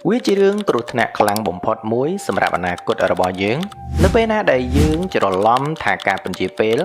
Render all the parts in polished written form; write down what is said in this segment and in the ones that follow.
វាជារឿងគ្រោះថ្នាក់ខ្លាំងបំផុតមួយសម្រាប់អនាគតរបស់យើងនៅពេលណាដែលយើងច្រឡំថាការពន្យាពេល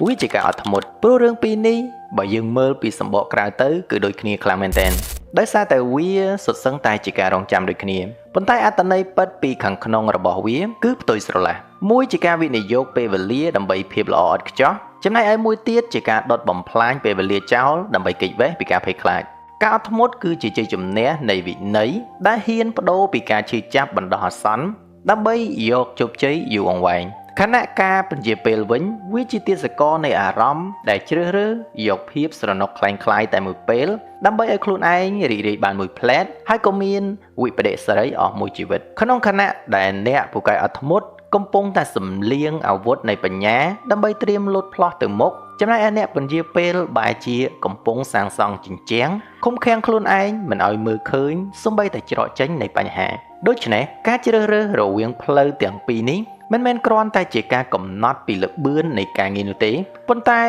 វាជាការអត់ធ្មត់ព្រោះរឿងពីរនេះបើយើងមើលពីសម្បកក្រៅទៅគឺដូចគ្នាខ្លាំងមែនទែនដោយសារតែវាសុទ្ធសឹងតែជាការរងចាំដូចគ្នាប៉ុន្តែអត្ថន័យពិតពីខាងក្នុងរបស់វាគឺផ្ទុយស្រឡះមួយជាការវិនិយោគពេលវេលាដើម្បីភាពល្អឥតខ្ចោះចំណែកឯមួយទៀតជាការដុតបំផ្លាញពេលវេលាចោលដើម្បីគេចវេះពីការភ័យខ្លាចការអត់ធ្មត់គឺជាជ័យជំនះនៃវិន័យដែលហ៊ានបដូរពីការឈឺចាប់បណ្ដោះអាសន្នដើម្បីយកជោគជ័យយូរអង្វែងខណៈការពន្យាពេលវិញវាជាទាសករនៃអារម្មណ៍ដែលជ្រើសរើសយកភាពស្រណុកคล้ายតែមួយពេលដើម្បីឲ្យខ្លួនឯងរីករាយបានមួយផ្លែតហើយក៏មានវិបដិសារីអស់មួយជីវិតក្នុងខណៈដែលអ្នកពូកែអត់ធ្មត់កំពុងតែសម្លៀងអាវុធនៃបញ្ញាដើម្បីត្រៀមលូតផ្លោះទៅមុខចំណែកឯអ្នកពន្យាពេលបែរជាកំពុងសាងសង់ជញ្ជាំងឃុំឃាំងខ្លួនឯងមិនឲ្យមើលឃើញសូម្បីតែច្រកចេញនៃបញ្ហាដូច្នេះការជ្រើសរើសរវាងផ្លូវទាំងពីរនេះមិនមែនគ្រាន់តែជាការកំណត់ពីល្បឿននៃការងារនោះទេប៉ុន្តែ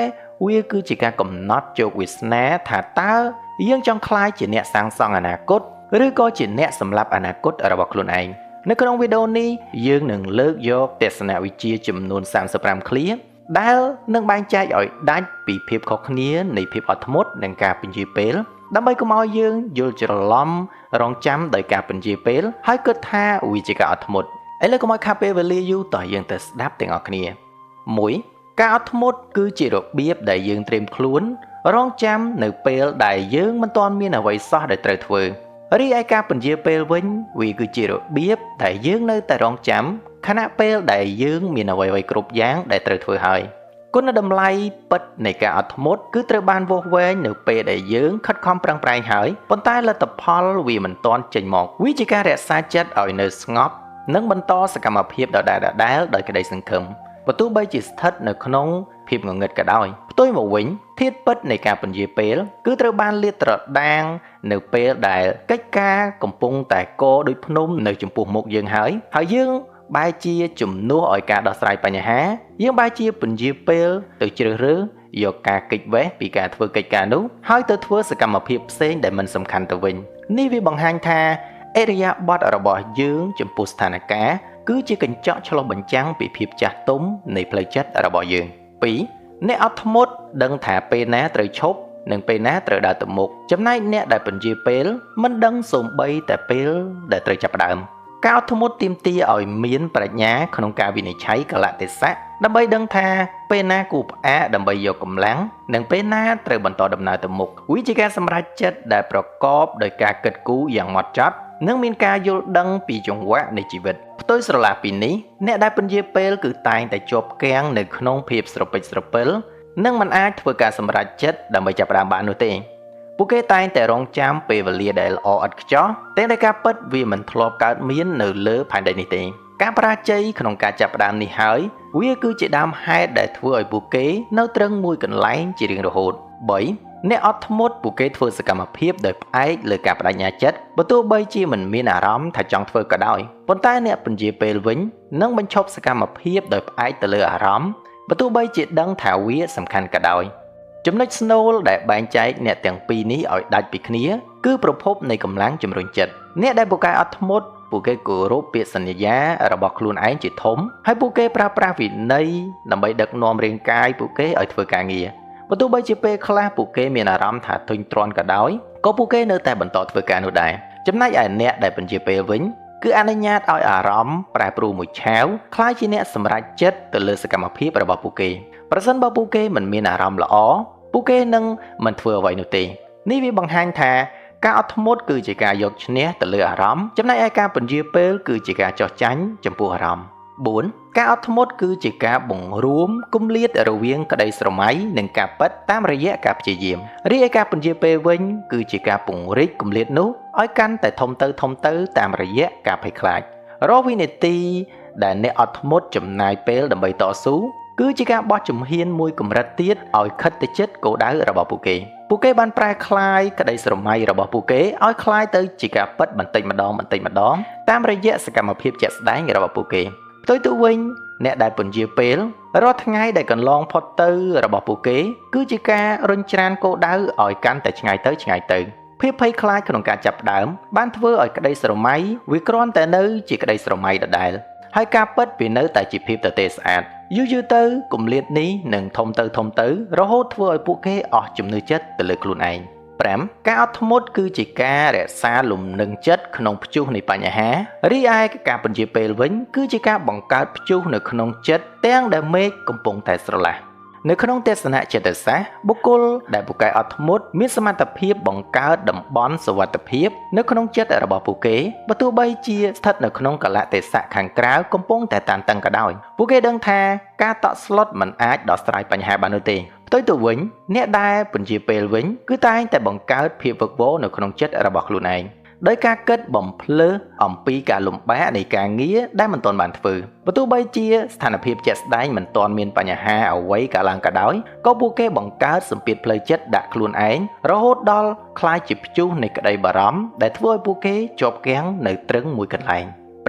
វាគឺជាការកំណត់ជោគវាសនាថាតើយើងចង់ក្លាយជាអ្នកសាងសង់អនាគតឬក៏ជាអ្នកសម្លាប់អនាគតរបស់ខ្លួនឯងនៅក្នុងវីដេអូនេះយើងនឹងលើកយកទស្សនវិជ្ជាចំនួន35ឃ្លាដែលនឹងបែងចែកឲ្យដាច់ពីភាពខុសគ្នានៃភាពអត់ធ្មត់និងការពន្យាពេលដើម្បីកុំឲ្យយើងយល់ច្រឡំរងចាំដោយការពន្យាពេលហើយគិតថាវាជាការអត់ធ្មត់ឥឡូវកុំឲ្យខាតពេលវេលាយូរតោះយើងទៅស្ដាប់ទាំងអស់គ្នា 1. ការអត់ធ្មត់គឺជារបៀបដែលយើងត្រៀមខ្លួនរងចាំនៅពេលដែលយើងមិនទាន់មានអ្វីសោះដែលត្រូវធ្វើរីឯការពន្យាពេលវិញវាគឺជារបៀបដែលយើងនៅតែរងចាំខណៈពេលដែលយើងមានអ្វីៗគ្រប់យ៉ាងដែលត្រូវធ្វើហើយគុណតម្លៃពិតនៃការអត់ធ្មត់គឺត្រូវបានវាស់វែងនៅពេលដែលយើងខិតខំប្រឹងប្រែងហើយប៉ុន្តែលទ្ធផលវាមិនទាន់ចេញមកវាជាការរក្សាចិត្តឲ្យនៅស្ងប់និងបន្តសកម្មភាពដដែលដោយក្តីសង្ឃឹមបើទោះបីជាស្ថិតនៅក្នុងភាពងងឹតក៏ដោយផ្ទុយមកវិញធាតុពិតនៃការពន្យាពេលគឺត្រូវបានលាតត្រដាងនៅពេលដែលកិច្ចការកំពុងតែកដូចភ្នំនៅចំពោះមុខយើងហើយយើងបែរជាជំនួសឲ្យការដោះស្រាយបញ្ហាយើងបែរជាពន្យាពេលទៅជ្រើសរើសយកការគេចវេះពីការធ្វើកិច្ចការនោះហើយទៅធ្វើសកម្មភាពផ្សេងដែលមិនសំខាន់ទៅវិញនេះវាបង្ហាញថាអរិយាប័ត្ររបស់យើងចំពោះស្ថានភាពគឺជាកញ្ចក់ឆ្លុះបញ្ចាំងពីភាពចាស់ទុំនៃផ្លូវចិត្តរបស់យើង 2. អ្នកអត់ធ្មត់ដឹងថាពេលណាត្រូវឈប់និងពេលណាត្រូវដើរទៅមុខចំណែកអ្នកដែលពន្យាពេលមិនដឹងសូម្បីតែពេលដែលត្រូវចាប់ផ្ដើមការអត់ធ្មត់ទាមទារឲ្យមានប្រាជ្ញាក្នុងការវិនិច្ឆ័យកលៈទេសៈដើម្បីដឹងថាពេលណាគួរផ្អាកដើម្បីយកកម្លាំងនិងពេលណាត្រូវបន្តដំណើរទៅមុខវាជាការសម្រេចចិត្តដែលប្រកបដោយការគិតគូរយ៉ាងហ្មត់ចត់និងមានការយល់ដឹងពីចង្វាក់នៃជីវិតផ្ទុយស្រឡះពីនេះអ្នកដែលពន្យាពេលគឺតែងតែជាប់គាំងនៅក្នុងភាពស្រពេចស្រពិលនិងមិនអាចធ្វើការសម្រេចចិត្តដើម្បីចាប់ផ្ដើមបាននោះទេពួកគេតែងតែរងចាំពេលវេលាដែលល្អឥតខ្ចោះតែការពិតវាមិនធ្លាប់កើតមាននៅលើផែនដីនេះទេការបរាជ័យក្នុងការចាប់ផ្ដើមនេះហើយវាគឺជាដើមហេតុដែលធ្វើឲ្យពួកគេនៅត្រឹងមួយកន្លែងជារៀងរហូត 3. អ្នកអត់ធ្មត់ពួកគេធ្វើសកម្មភាពដោយផ្អែកលើការបដិញ្ញាចិត្តបើទោះបីជាមិនមានអារម្មណ៍ថាចង់ធ្វើក៏ដោយប៉ុន្តែអ្នកពន្យាពេលវិញនឹងបញ្ឈប់សកម្មភាពដោយផ្អែកទៅលើអារម្មណ៍បើទោះបីជាដឹងថាវាសំខាន់ក៏ដោយចំណុចស្នូលដែលបែងចែកអ្នកទាំងពីរនេះឲ្យដាច់ពីគ្នាគឺប្រភពនៃកម្លាំងជំរុញចិត្តអ្នកដែលពូកែអត់ធ្មត់ពួកគេគោរពពាក្យសន្យារបស់ខ្លួនឯងជាធំហើយពួកគេប្រើប្រាស់វិន័យដើម្បីដឹកនាំរាងកាយពួកគេឲ្យធ្វើការងារបើទោះបីជាពេលខ្លះពួកគេមានអារម្មណ៍ថាធុញទ្រាន់ក៏ដោយក៏ពួកគេនៅតែបន្តធ្វើការនោះដែរចំណែកឯអ្នកដែលពន្យាពេលវិញគឺអនុញ្ញាតឲ្យអារម្មណ៍ប្រែប្រួលមួយឆាវคล้ายជាអ្នកសម្រេចចិត្តទៅលើសកម្មភាពរបស់ពួកគេប្រសិនបើពួកគេមិនមានអារម្មណ៍ល្អពួកគេនឹងមិនធ្វើអ្វីនោះទេនេះវាបង្ហាញថាការអត់ធ្មត់គឺជាការយកឈ្នះទៅលើអារម្មណ៍ចំណែកឯការពន្យាពេលគឺជាការចោះចាញ់ចំពោះអារម្មណ៍ 4. ការអត់ធ្មត់គឺជាការបង្រួមគម្លាតរវាងក្តីស្រមៃនិងការពិតតាមរយៈការព្យាយាមរីឯការពន្យាពេលវិញគឺជាការពង្រីកគម្លាតនោះឲ្យកាន់តែធំទៅតាមរយៈការភ័យខ្លាចរាល់វិនាទីដែលអ្នកអត់ធ្មត់ចំណាយពេលដើម្បីតស៊ូគឺជាការបោះជំហានមួយកម្រិតទៀតឲ្យខិតទៅជិតគោលដៅរបស់ពួកគេបានប្រែក្លាយក្តីស្រមៃរបស់ពួកគេឲ្យក្លាយទៅជាការពិតបន្តិចម្ដងតាមរយៈសកម្មភាពជាក់ស្ដែងរបស់ពួកគេផ្ទុយទៅវិញអ្នកដែលពន្យាពេលរាល់ថ្ងៃដែលកន្លងផុតទៅរបស់ពួកគេគឺជាការរុញច្រានគោលដៅឲ្យកាន់តែឆ្ងាយទៅ ភាពភ័យខ្លាចក្នុងការចាប់ដើមបានធ្វើឲ្យក្តីស្រមៃវាគ្រាន់តែនៅជាក្តីស្រមៃដដែលហើយការពិតវានៅតែជាភាពទទេស្អាតយូរទៅគម្លាតនេះនឹងធំទៅរហូតធ្វើឲ្យពួកគេអស់ជំនឿចិត្តទៅលើខ្លួនឯង 5. ការអត់ធ្មត់គឺជាការរក្សាលំនឹងចិត្តក្នុងព្យុះនៃបញ្ហារីឯការពន្យាពេលវិញគឺជាការបង្កើតព្យុះនៅក្នុងចិត្តទាំងដែលមេឃកំពុងតែស្រឡះនៅក្នុងទស្សនៈចិត្តសាស្ត្របុគ្គលដែលពូកែអត់ធ្មត់មានសមត្ថភាពបង្កើតតំបន់សុវត្ថិភាពនៅក្នុងចិត្តរបស់ពួកគេបើទោះបីជាស្ថិតនៅក្នុងកលៈទេសៈខាងក្រៅកំពុងតែតានតឹងក៏ដោយពួកគេដឹងថាការតក់ស្លុតមិនអាចដោះស្រាយបញ្ហាបាននោះទេផ្ទុយទៅវិញអ្នកដែលពន្យាពេលវិញគឺតែងតែបង្កើតភាពវឹកវរនៅក្នុងចិត្តរបស់ខ្លួនឯងដោយការគិតបំភ្លឺអំពីការលំបាកនៃការងារដែលមិនទាន់បានធ្វើបើទោះបីជាស្ថានភាពជាក់ស្ដែងមិនទាន់មានបញ្ហាអ្វីកើតឡើងក៏ដោយក៏ពួកគេបង្កើតសម្ពាធផ្លូវចិត្តដាក់ខ្លួនឯងរហូតដល់คล้ายជាព្យុះនៃក្តីបារម្ភដែលធ្វើឲ្យពួកគេជាប់គាំងនៅត្រឹងមួយកន្លែង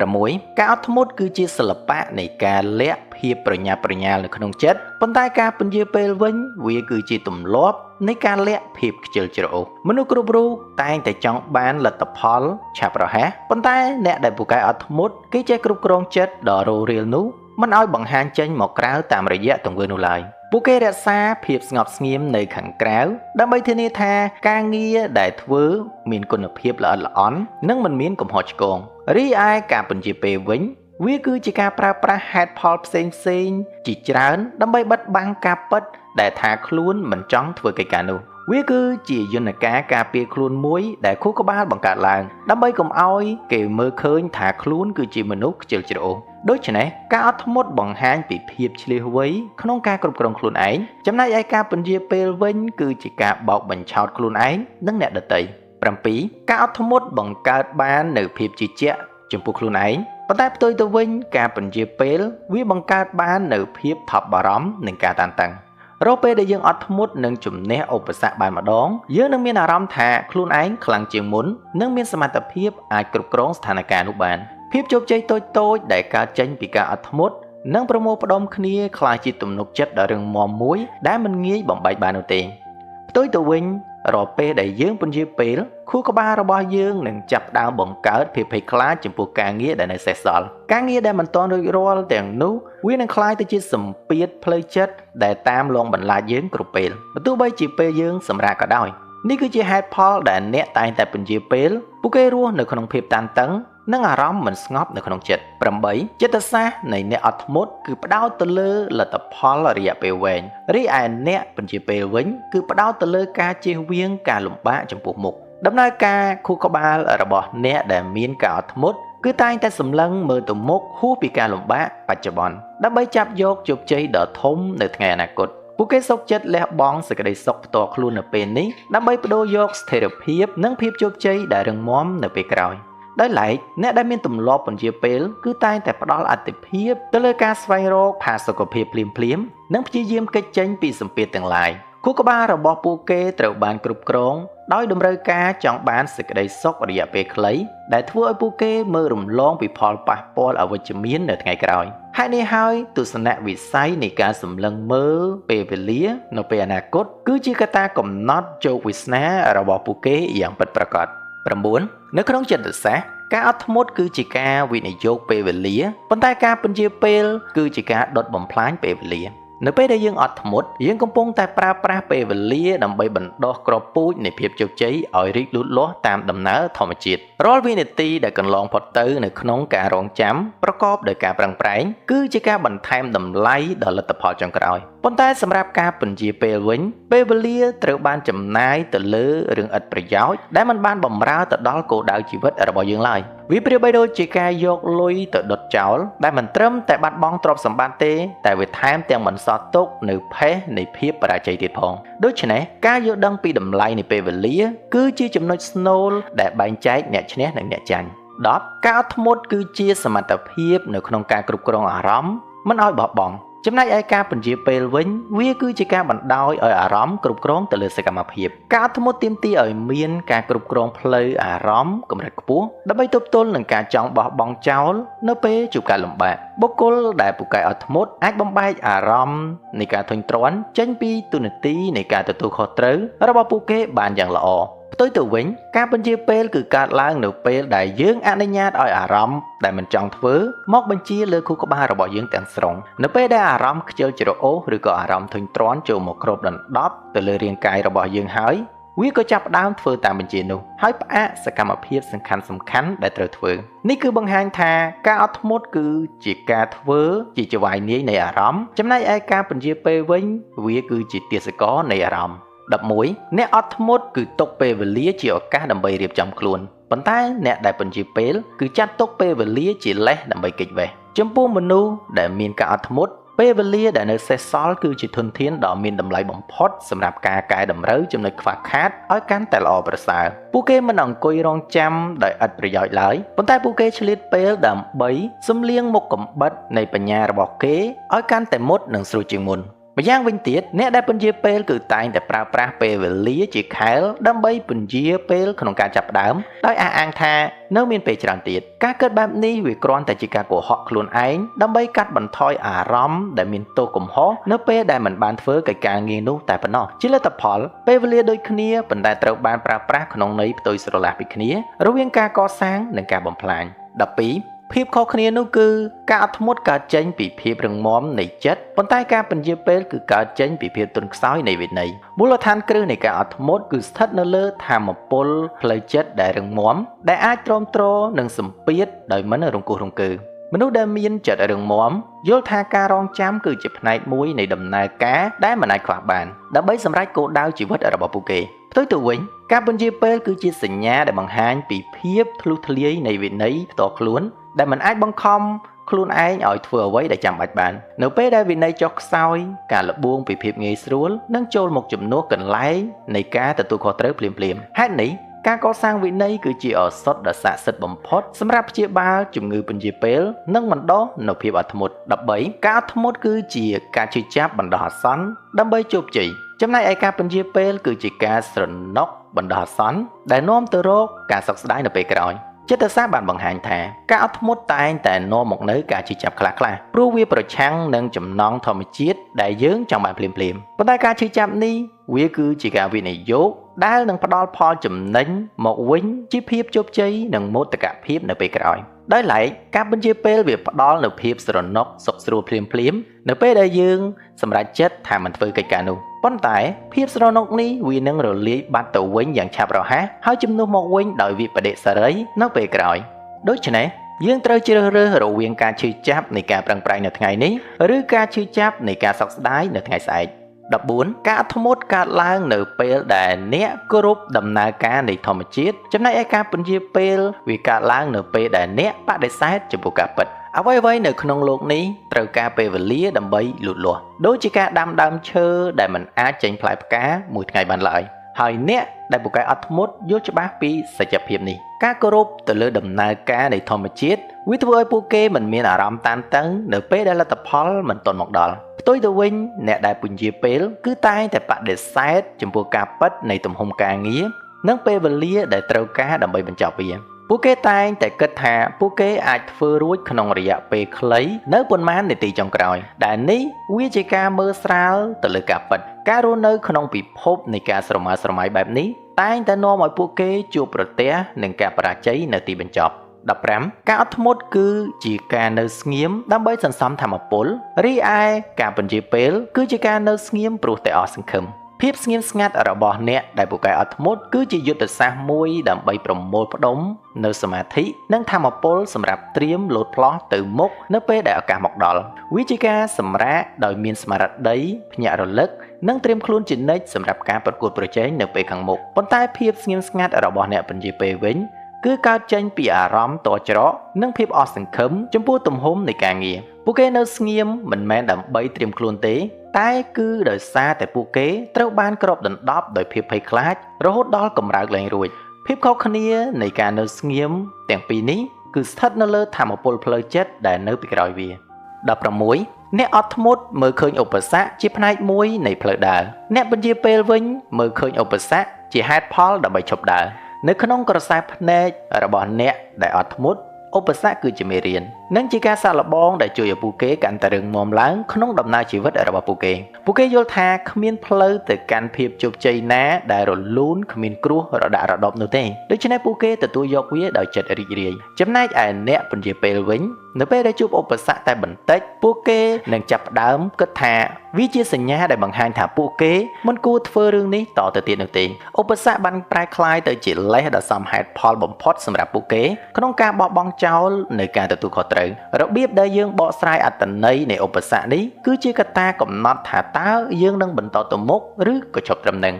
6. ការអត់ធ្មត់គឺជាសិល្បៈនៃការលាក់ភាពប្រញាប់ប្រញាល់នៅក្នុងចិត្តប៉ុន្តែការពន្យាពេលវិញវាគឺជាទម្លាប់នៃការលាក់ភាពខ្ជិលច្រអូសមនុស្សគ្រប់រូបតែងតែចង់បានលទ្ធផលឆាប់រហ័សប៉ុន្តែអ្នកដែលពូកែអត់ធ្មត់គេចេះគ្រប់គ្រងចិត្តដ៏រស់រាលនោះមិនឲ្យបង្ហាញចេញមកក្រៅតាមរយៈទង្វើនោះឡើយពួកគេរក្សាភាពស្ងប់ស្ងៀមនៅខាងក្រៅដើម្បីធានាថាការងារដែលធ្វើមានគុណភាពល្អិតល្អន់និងមិនមានកំហុសឆ្គងរីឯការពន្យាពេលវិញវាគឺជាការប្រើប្រាស់ហេតុផលផ្សេងជាច្រើនដើម្បីបិទបាំងការពិតដែលថាខ្លួនមិនចង់ធ្វើកិច្ចការនោះវាគឺជាយន្តការការពារខ្លួនមួយដែលខួរក្បាលបង្កើតឡើងដើម្បីកុំឲ្យគេមើលឃើញថាខ្លួនគឺជាមនុស្សខ្ជិលច្រអូសដូច្នេះការអត់ធ្មត់បង្ហាញពីភាពឆ្លៀសវៃក្នុងការគ្រប់គ្រងខ្លួនឯងចំណែកឯការពន្យាពេលវិញគឺជាការបោកបញ្ឆោតខ្លួនឯងនិងអ្នកដទៃ 7. ការអត់ធ្មត់បង្កើតបាននូវភាពជឿជាក់ចំពោះខ្លួនឯងប៉ុន្តែផ្ទុយទៅវិញការពន្យាពេលវាបង្កើតបាននូវភាពថប់បារម្ភនិងការតានតឹងរាល់ពេលដែលយើងអត់ធ្មត់នឹងជំនះឧបសគ្គបានម្ដងយើងនឹងមានអារម្មណ៍ថាខ្លួនឯងខ្លាំងជាងមុននិងមានសមត្ថភាពអាចគ្រប់គ្រងស្ថានភាពនោះបានភាពជោគជ័យតូចដែលកើតចេញពីការអត់ធ្មត់និងប្រមូលផ្ដុំគ្នាក្លាយជាទំនុកចិត្តដ៏រឹងមាំមួយដែលមិនងាយបំបែកបាននោះទេផ្ទុយទៅវិញរាល់ពេលដែលយើងពន្យាពេលខួរក្បាលរបស់យើងនឹងចាប់ផ្ដើមបង្កើតភាពភ័យខ្លាចចំពោះការងារដែលនៅសេសសល់ការងារដែលមិនទាន់រួចរាល់ទាំងនោះវានឹងក្លាយទៅជាសម្ពាធផ្លូវចិត្តដែលតាមលងបន្លាចយើងគ្រប់ពេលបើទោះបីជាពេលយើងសម្រាកក៏ដោយនេះគឺជាហេតុផលដែលអ្នកតែងតែពន្យាពេលពួកគេរស់នៅក្នុងភាពតានតឹងនិងអារម្មណ៍មិនស្ងប់នៅក្នុងចិត្ត 8. ចិត្តសាស្ត្រនៃអ្នកអត់ធ្មត់គឺផ្ដោតទៅលើលទ្ធផលរយៈពេលវែងរីឯអ្នកពន្យាពេលវិញគឺផ្ដោតទៅលើការជៀសវាងការលំបាកចំពោះមុខដំណើរការខួរក្បាលរបស់អ្នកដែលមានការអត់ធ្មត់គឺតែងតែសម្លឹងមើលទៅមុខហួសពីការលំបាកបច្ចុប្បន្នដើម្បីចាប់យកជោគជ័យដ៏ធំនៅថ្ងៃអនាគតពួកគេសុខចិត្តលះបង់សេចក្តីសុខផ្ទាល់ខ្លួននៅពេលនេះដើម្បីបដូរយកស្ថិរភាពនិងភាពជោគជ័យដែលរឹងមាំនៅពេលក្រោយដោយឡែកអ្នកដែលមានទម្លាប់ពន្យាពេលគឺតែងតែផ្ដល់អាទិភាពទៅលើការស្វែងរកផាសុកភាពភ្លាមៗនិងព្យាយាមគេចចេញពីសម្ពាធទាំងឡាយខួរក្បាលរបស់ពួកគេត្រូវបានគ្រប់គ្រងដោយតម្រូវការចង់បានសេចក្តីសុខរយៈពេលខ្លីដែលធ្វើឲ្យពួកគេមើលរំលងពីផលប៉ះពាល់អវិជ្ជមាននៅថ្ងៃក្រោយហេតុនេះហើយទស្សនៈវិស័យនៃការសម្លឹងមើលពេលវេលានៅពេលអនាគតគឺជាកត្តាកំណត់ជោគវាសនារបស់ពួកគេយ៉ាងពិតប្រាកដ 9. នៅក្នុងចិត្តសាស្ត្រការអត់ធ្មត់គឺជាការវិនិយោគពេលវេលាប៉ុន្តែការពន្យាពេលគឺជាការដុតបំផ្លាញពេលវេលានៅពេលដែលយើងអត់ធ្មត់យើងកំពុងតែប្រើប្រាស់ពេលវេលាដើម្បីបណ្ដុះគ្រាប់ពូជនៃភាពជោគជ័យឲ្យរីកលូតលាស់តាមដំណើរធម្មជាតិរាល់វិនាទីដែលកន្លងផុតទៅនៅក្នុងការរងចាំប្រកបដោយការប្រឹងប្រែងគឺជាការបន្ថែមតម្លៃដល់លទ្ធផលចុងក្រោយប៉ុន្តែសម្រាប់ការពន្យាពេលវិញពេលវេលាត្រូវបានចំណាយទៅលើរឿងឥតប្រយោជន៍ដែលមិនបានបម្រើទៅដល់គោលដៅជីវិតរបស់យើងឡើយវាប្រៀបបីដូចជាការយកលុយទៅដុតចោលដែលមិនត្រឹមតែបាត់បង់ទ្រព្យសម្បត្តិទេតែវាថែមទាំងបន្សល់ទុកនៅផេះនៃភាពបរាជ័យទៀតផងដូច្នេះការយល់ដឹងពីតម្លៃនៃពេលវេលាគឺជាចំណុចស្នូលដែលបែងចែកអ្នកឈ្នះនិងអ្នកចាញ់ 10. ការអត់ធ្មត់គឺជាសមត្ថភាពនៅក្នុងការគ្រប់គ្រងអារម្មណ៍មិនឲ្យបោះបង់ចំណែកឯការពន្យាពេលវិញវាគឺជាការបណ្ដោយឲ្យអារម្មណ៍គ្រប់គ្រងទៅលើសកម្មភាពការអត់ធ្មត់ទាមទារឲ្យមានការគ្រប់គ្រងផ្លូវអារម្មណ៍កម្រិតខ្ពស់ដើម្បីទប់ទល់នឹងការចង់បោះបង់ចោលនៅពេលជួបការលំបាកបុគ្គលដែលពូកែអត់ធ្មត់អាចបំបែកអារម្មណ៍នៃការធុញទ្រាន់ចេញពីទូនាទីនៃការទទួលខុសត្រូវរបស់ពួកគេបានយ៉ាងល្អផ្ ផ្ទុយទៅវិញការបញ្ជាពេលគឺកើតឡើងនៅពេលដែលយើងអនុញ្ញាតឲ្យអារម្មណ៍ដែលមិនចង់ធ្វើមកបញ្ជាលើខួរក្បាលរបស់យើងទាំងស្រុងនៅពេលដែលអារម្មណ៍ខ្ជិលច្រអូសឬក៏អារម្មណ៍ធុញទ្រាន់ចូលមកគ្របដណ្ដប់ទៅលើរាងកាយរបស់យើងហើយវាក៏ចាប់ផ្ដើមធ្វើតាមបញ្ជានោះហើយផ្អាកសកម្មភាពសំខាន់ដែលត្រូវធ្វើនេះគឺបង្ហាញថាការអត់ធ្មត់គឺជាការធ្វើជាចវាយនាយនៃអារម្មណ៍ចំណែកឯការបញ្ជាពេលវិញវាគឺជាទាសករនៃអារម្មណ៍11អ្នកអត់ធ្មត់គឺទុកពេលវេលាជាឱកាសដើម្បីរៀបចំខ្លួនប៉ុន្តែអ្នកដែលបញ្ជាពេលគឺចាត់ទុកពេលវេលាជាលេសដើម្បីគេចវេះចំពោះមនុស្សដែលមានការអត់ធ្មត់ពេលវេលាដែលនៅសេសសល់គឺជាធនធានដ៏មានតម្លៃបំផុតសម្រាប់ការកែតម្រូវចំណុចខ្វះខាតឲ្យកាន់តែល្អប្រសើរពួកគេមិនអង្គុយរងចាំដោយឥតប្រយោជន៍ឡើយប៉ុន្តែពួកគេឆ្លៀតពេលដើម្បីសំលៀងមុខកំបិតនៃបញ្ញារបស់គេឲ្យកាន់តែមុតនិងស្រួលជាងមុនម្យ៉ាងវិញទៀតអ្នកដែលពន្យាពេលគឺតែងតែប្រើប្រាស់ពេលវេលាជាខែលដើម្បីពន្យាពេលក្នុងការចាប់ផ្ដើមដោយអះអាងថានៅមានពេលច្រើនទៀតការគិតបែបនេះវាគ្រាន់តែជាការកុហកខ្លួនឯងដើម្បីកាត់បន្ថយអារម្មណ៍ដែលមានទោសកំហុសនៅពេលដែលមិនបានធ្វើកិច្ចការងារនោះតែប៉ុណ្ណោះជាលទ្ធផលពេលវេលាដូចគ្នាប៉ុន្តែត្រូវបានប្រើប្រាស់ក្នុងន័យផ្ទុយស្រឡះពីគ្នារវាងការកសាងនិងការបំផ្លាញ12ភាពខុសគ្នានោះគឺការអត់ធ្មត់កើតចេញពីភាពរឹងមាំនៃចិត្តប៉ុន្តែការពន្យាពេលគឺកើតចេញពីភាពទន់ខ្សោយនៃវិន័យមូលដ្ឋានគ្រឹះនៃការអត់ធ្មត់គឺស្ថិតនៅលើថាមពលផ្លូវចិត្តដែលរឹងមាំដែលអាចទ្រាំទ្រនឹងសម្ពាធដោយមិនរង្គោះរង្គើមនុស្សដែលមានចិត្តរឹងមាំយល់ថាការរងចាំគឺជាផ្នែកមួយនៃដំណើរការដែលមិនអាចខ្វះបានដើម្បីសម្រេចគោលដៅជីវិតរបស់ពួកគេផ្ទុយទៅវិញការពន្យាពេលគឺជាសញ្ញាដែលបង្ហាញពីភាពធ្លុះធ្លាយនៃវិន័យផ្ទាល់ខ្លួនដែលមិនអាចបង្ខំខ្លួនឯងឲ្យធ្វើអ្វីដែលចាំបាច់បាននៅពេលដែលវិន័យចុះខ្សោយការលបួងពីភាពងាយស្រួលនឹងចូលមកជំនួសកន្លែងនៃការទទួលខុសត្រូវភ្លាមៗហេតុនេះការកសាងវិន័យគឺជាឱសថដ៏ស័ក្តិសិទ្ធិបំផុតសម្រាប់ព្យាបាលជំងឺពន្យាពេលនិងបណ្ដុះនូវភាពអត់ធ្មត់13ការអត់ធ្មត់គឺជាការជឿចាប់បណ្ដោះអាសន្នដើម្បីជោគជ័យចំណែកឯការពន្យាពេលគឺជាការស្រណុកបណ្ដោះអាសន្នដែលនាំទៅរកការសោកស្ដាយនៅពេលក្រោយចិត្តសាស្ត្របានបង្ហាញថាការអត់ធ្មត់តែងតែនាំមកនូវការជឿចាប់ខ្លះៗព្រោះវាប្រឆាំងនឹងចំណង់ធម្មជាតិដែលយើងចង់បានភ្លាមៗប៉ុន្តែការជឿចាប់នេះវាគឺជាការវិនិយោគដែលនឹងផ្ដល់ផលចំណេញមកវិញជាភាពជោគជ័យនិងមោទកភាពនៅពេលក្រោយដោយឡែកការបញ្ជាពេលវាផ្ដល់នូវភាពស្រណុកសុខស្រួលភ្លាមៗនៅពេលដែលយើងសម្រេចចិត្តថាមិនធ្វើកិច្ចការនោះប៉ុន្តែភាពស្រណុកនេះវានឹងរលាយបាត់ទៅវិញយ៉ាងឆាប់រហ័សហើយជំនួសមកវិញដោយវិបដិសារីនៅពេលក្រោយដូច្នេះយើងត្រូវជ្រើសរើសរវាងការឈឺចាប់នៃការប្រឹងប្រែងនៅថ្ងៃនេះឬការឈឺចាប់នៃការសោកស្ដាយនៅថ្ងៃស្អែក14ការអត់ធ្មត់កើតឡើងនៅពេលដែលអ្នកគោរពដំណើរការនៃធម្មជាតិចំណែកឯការពន្យាពេលវាកើតឡើងនៅពេលដែលអ្នកបដិសេធចំពោះការពិតអ្វីៗនៅក្នុងโลกនេះត្រូវការពេលវេលាដើម្បីលូតលាស់ដូចជាការដាំដើមឈើដែលមិនអាចចេញផ្លែផ្កាមួយថ្ងៃបានឡើយហើយអ្នកដែលពូកែអត់ធ្មត់យល់ច្បាស់ពីសច្ចភាពនេះការគោរពទៅលើដំណើរការនៃធម្មជាតិវាធ្វើឲ្យពួកគេមិនមានអារម្មណ៍តានតឹងនៅពេលដែលលទ្ធផលមិនទាន់មកដល់ផ្ទុយទៅវិញអ្នកដែលពន្យាពេលគឺតែងតែបដិសេធចំពោះការពិតនៃទំហំការងារនិងពេលវេលាដែលត្រូវការដើម្បីបញ្ចប់វាពួកគេតែងតែគិតថាពួកគេអាចធ្វើរួចក្នុងរយៈពេលខ្លីនៅប៉ុន្មាននាទីចុងក្រោយដែលនេះវាជាការមើលស្រាលទៅលើការពិតការរស់នៅក្នុងពិភពនៃការស្រមើស្រមៃបែបនេះតែងតែនាំឲ្យពួកគេជួបប្រទះនឹងការបរាជ័យនៅទីបញ្ចប់15ការអត់ធ្មត់គឺជាការនៅស្ងៀមដើម្បីសន្សំថាមពលរីឯការពន្យាពេលគឺជាការនៅស្ងៀមព្រោះតែអស់សង្ឃឹមភាពស្ងៀមស្ងាត់របស់អ្នកដែលពូកែអត់ធ្មត់គឺជាយុទ្ធសាស្ត្រមួយដើម្បីប្រមូលផ្ដុំនៅសមាធិនិងថាមពលសម្រាប់ត្រៀមលោតផ្លោះទៅមុខនៅពេលដែលឱកាសមកដល់វាជាការសម្រាកដោយមានស្មារតីភ្ញាក់រលឹកនិងត្រៀមខ្លួនជានិច្ចសម្រាប់ការប្រកួតប្រជែងនៅពេលខាងមុខប៉ុន្តែភាពស្ងៀមស្ងាត់របស់អ្នកពន្យាពេលវិញគឺកើតចេញពីអារម្មណ៍តច្រកនិងភាពអស់សង្ឃឹមចំពោះទំហំនៃការងារពួកគេនៅស្ងៀមមិនមែនដើម្បីត្រៀមខ្លួនទេតែគឺដោយសារតែពួកគេត្រូវបានគ្របដណ្ដប់ដោយភាពភ័យខ្លាចរហូតដល់កម្រើកលែងរួចភាពខុសគ្នានៃការនៅស្ងៀមទាំងពីរនេះគឺស្ថិតនៅលើថាមពលផ្លូវចិត្តដែលនៅពីក្រោយវា16អ្នកអត់ធ្មត់មើលឃើញឧបសគ្គជាផ្នែកមួយនៃផ្លូវដើរអ្នកពន្យាពេលវិញមើលឃើញឧបសគ្គជាហេតុផលដើម្បីឈប់ដើរនៅក្នុងក្រសែភ្នែករបស់អ្នកដែលអត់ធ្មត់ឧបសគ្គគឺជាមេរៀន និងជាការសាកល្បងដែលជួយឲ្យពួកគេកាន់តែរឹងមាំឡើងក្នុងដំណើរជីវិតរបស់ពួកគេយល់ថាគ្មានផ្លូវទៅកាន់ភាពជោគជ័យណាដែលរលូនគ្មានគ្រោះរដាក់រដប់នោះទេដូច្នេះពួកគេទទួលយកវាដោយចិត្តរីករាយចំណែកឯអ្នកពន្យាពេលវិញនៅពេលដែលជួបឧបសគ្គតែបន្តិចពួកគេនឹងចាប់ផ្ដើមគិតថាវាជាសញ្ញាដែលបង្ហាញថាពួកគេមិនគួរធ្វើរឿងនេះតទៅទៀតនោះទេឧបសគ្គបានប្រែក្លាយទៅជាលេសដ៏សមហេតុផលបំផុតសម្រាប់ពួកគេក្នុងការបោះបង់ចោលនៅការទទួលខុសត្រូវរបៀបដែលយើងបកស្រាយអត្ថន័យនៃឧបសគ្គនេះគឺជាកត្តាកំណត់ថាតើយើងនឹងបន្តទៅមុខឬក៏ឈប់ត្រឹមនឹង